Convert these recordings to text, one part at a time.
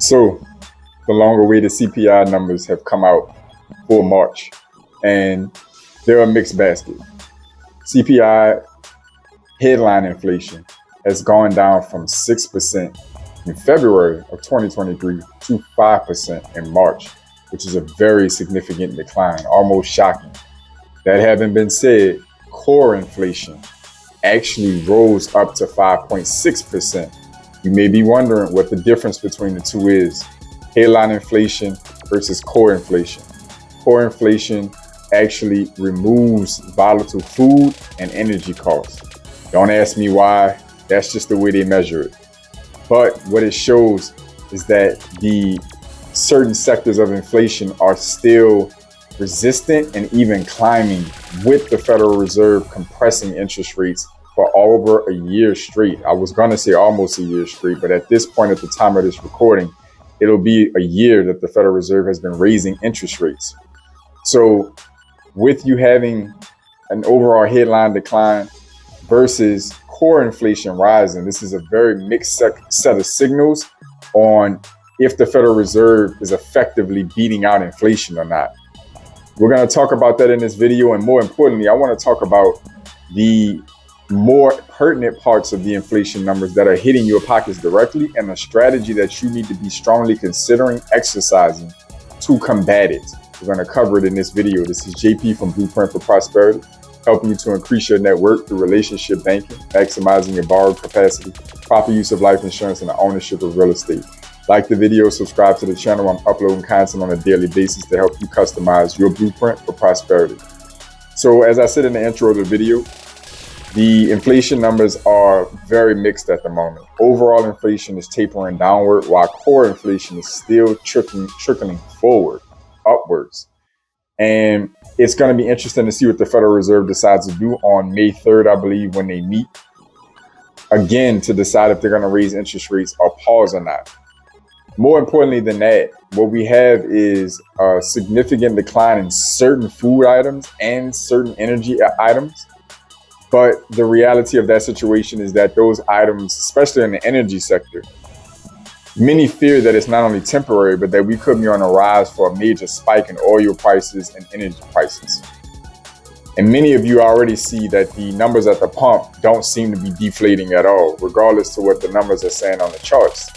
So the longer awaited CPI numbers have come out for March, and they're a mixed basket. CPI headline inflation has gone down from 6% in February of 2023 to 5% in March, which is a very significant decline, almost shocking. That having been said, core inflation actually rose up to 5.6%. You may be wondering what the difference between the two is. Headline inflation versus core inflation. Core inflation actually removes volatile food and energy costs. Don't ask me why, that's just the way they measure it. But what it shows is that the certain sectors of inflation are still resistant and even climbing, with the Federal Reserve compressing interest rates for over a year straight. I was going to say almost a year straight, but at this point, at the time of this recording, it'll be a year that the Federal Reserve has been raising interest rates. So with you having an overall headline decline versus core inflation rising, this is a very mixed set of signals on if the Federal Reserve is effectively beating out inflation or not. We're going to talk about that in this video. And more importantly, I want to talk about the more pertinent parts of the inflation numbers that are hitting your pockets directly, and a strategy that you need to be strongly considering exercising to combat it. We're going to cover it in this video. This is JP from Blueprint for Prosperity, helping you to increase your net worth through relationship banking, maximizing your borrowed capacity, proper use of life insurance, and the ownership of real estate. Like the video, subscribe to the channel. I'm uploading content on a daily basis to help you customize your blueprint for prosperity. So as I said in the intro of the video, the inflation numbers are very mixed at the moment. Overall inflation is tapering downward, while core inflation is still trickling forward, upwards. And it's going to be interesting to see what the Federal Reserve decides to do on May 3rd, I believe, when they meet again to decide if they're going to raise interest rates or pause or not. More importantly than that, what we have is a significant decline in certain food items and certain energy items. But the reality of that situation is that those items, especially in the energy sector, many fear that it's not only temporary, but that we could be on a rise for a major spike in oil prices and energy prices. And many of you already see that the numbers at the pump don't seem to be deflating at all, regardless to what the numbers are saying on the charts.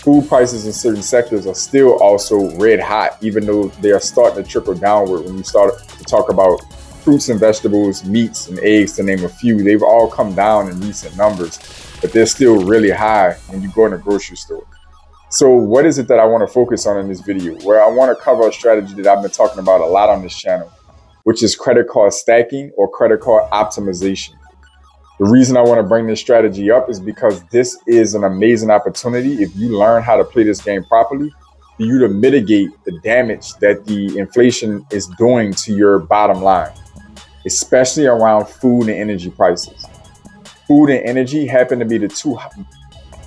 Food prices in certain sectors are still also red hot, even though they are starting to trickle downward. When you start to talk about fruits and vegetables, meats and eggs, to name a few, they've all come down in recent numbers, but they're still really high when you go in the grocery store. So what is it that I want to focus on in this video? Where I want to cover a strategy that I've been talking about a lot on this channel, which is credit card stacking or credit card optimization. The reason I want to bring this strategy up is because this is an amazing opportunity, if you learn how to play this game properly, for you to mitigate the damage that the inflation is doing to your bottom line, especially around food and energy prices. Food and energy happen to be the two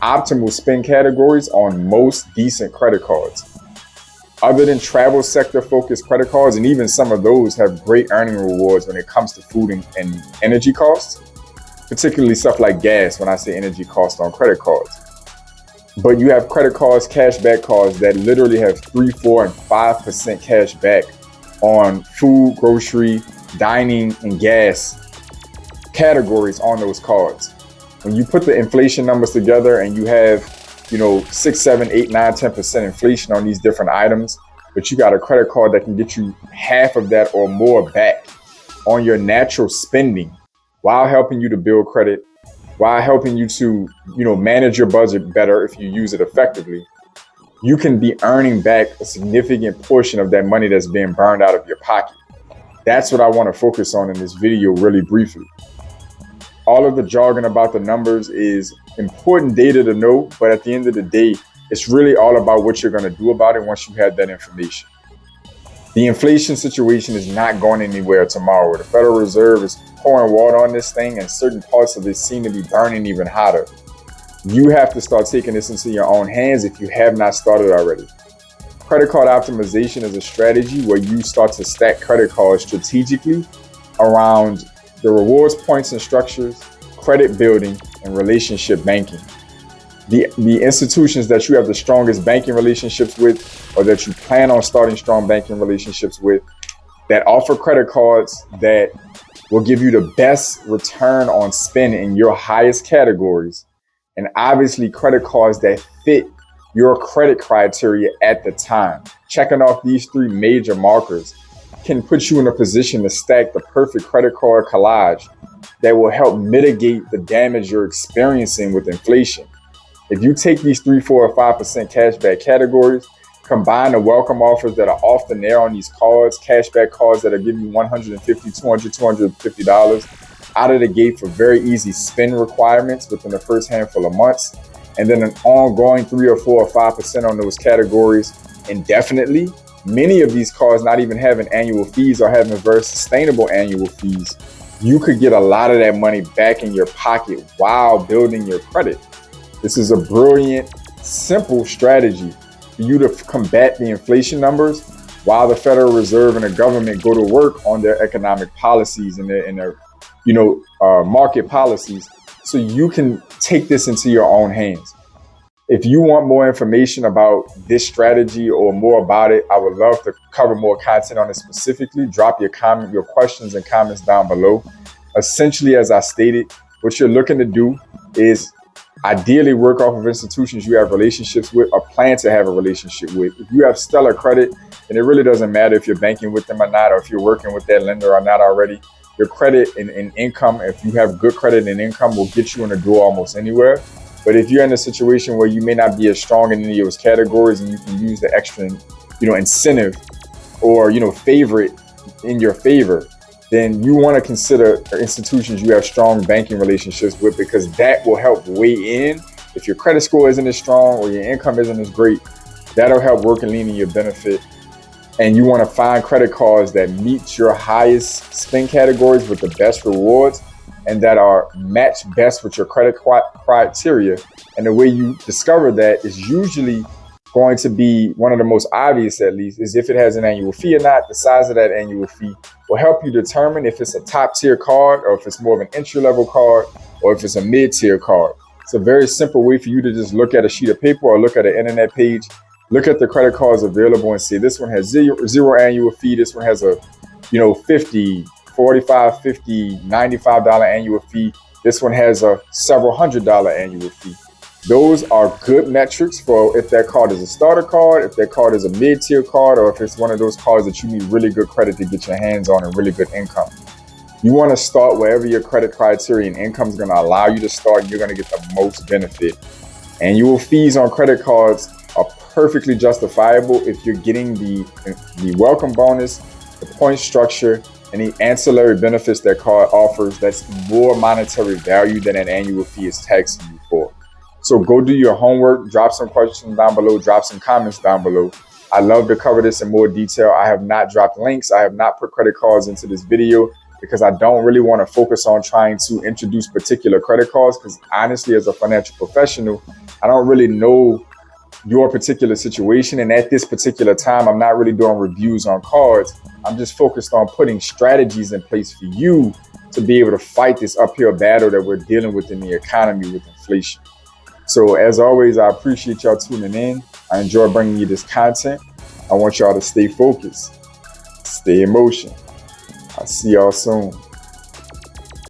optimal spend categories on most decent credit cards. Other than travel sector focused credit cards, and even some of those have great earning rewards when it comes to food and energy costs, particularly stuff like gas when I say energy costs on credit cards. But you have credit cards, cashback cards that literally have 3, 4, and 5% cash back on food, grocery, dining, and gas categories on those cards. When you put the inflation numbers together and you have, 6, 7, 8, 9, 10% inflation on these different items, but you got a credit card that can get you half of that or more back on your natural spending, while helping you to build credit, while helping you to, manage your budget better if you use it effectively, you can be earning back a significant portion of that money that's being burned out of your pocket. That's what I want to focus on in this video really briefly. All of the jargon about the numbers is important data to know, but at the end of the day, it's really all about what you're going to do about it once you have that information. The inflation situation is not going anywhere tomorrow. The Federal Reserve is pouring water on this thing, and certain parts of it seem to be burning even hotter. You have to start taking this into your own hands if you have not started already. Credit card optimization is a strategy where you start to stack credit cards strategically around the rewards points and structures, credit building, and relationship banking. The institutions that you have the strongest banking relationships with, or that you plan on starting strong banking relationships with, that offer credit cards that will give you the best return on spend in your highest categories, and obviously credit cards that fit your credit criteria at the time. Checking off these three major markers can put you in a position to stack the perfect credit card collage that will help mitigate the damage you're experiencing with inflation. If you take these 3, 4, or 5% cashback categories, combine the welcome offers that are often there on these cards, cashback cards that are giving you $150, $200, $250 out of the gate for very easy spend requirements within the first handful of months, and then an ongoing 3 or 4 or 5% on those categories indefinitely. Many of these cards not even having annual fees or having very sustainable annual fees. You could get a lot of that money back in your pocket while building your credit. This is a brilliant, simple strategy for you to combat the inflation numbers while the Federal Reserve and the government go to work on their economic policies and their market policies, so you can take this into your own hands. If you want more information about this strategy or more about it, I would love to cover more content on it specifically. Drop your questions and comments down below. Essentially, as I stated, what you're looking to do is ideally work off of institutions you have relationships with or plan to have a relationship with. If you have stellar credit, then it really doesn't matter if you're banking with them or not, or if you're working with that lender or not already. Your credit and income, if you have good credit and income, will get you in the door almost anywhere. But if you're in a situation where you may not be as strong in any of those categories, and you can use the extra, incentive or, favorite in your favor, then you want to consider institutions you have strong banking relationships with, because that will help weigh in. If your credit score isn't as strong or your income isn't as great, that'll help work and lean in your benefit. And you want to find credit cards that meet your highest spend categories with the best rewards and that are matched best with your credit criteria. And the way you discover that is usually going to be one of the most obvious, at least, is if it has an annual fee or not. The size of that annual fee will help you determine if it's a top tier card or if it's more of an entry level card or if it's a mid tier card. It's a very simple way for you to just look at a sheet of paper or look at an internet page, look at the credit cards available and say, this one has zero annual fee. This one has a, $50, $45, $50, $95 annual fee. This one has a several $100 annual fee. Those are good metrics for if that card is a starter card, if that card is a mid-tier card, or if it's one of those cards that you need really good credit to get your hands on and really good income. You want to start wherever your credit criteria and income is going to allow you to start, and you're going to get the most benefit. Annual fees on credit cards are perfectly justifiable if you're getting the welcome bonus, the point structure, and the ancillary benefits that card offers. That's more monetary value than an annual fee is taxing you for. So go do your homework, drop some questions down below, drop some comments down below. I love to cover this in more detail. I have not dropped links. I have not put credit cards into this video because I don't really want to focus on trying to introduce particular credit cards, because honestly, as a financial professional, I don't really know your particular situation. And at this particular time, I'm not really doing reviews on cards. I'm just focused on putting strategies in place for you to be able to fight this uphill battle that we're dealing with in the economy with inflation. So as always, I appreciate y'all tuning in. I enjoy bringing you this content. I want y'all to stay focused, stay in motion. I'll see y'all soon.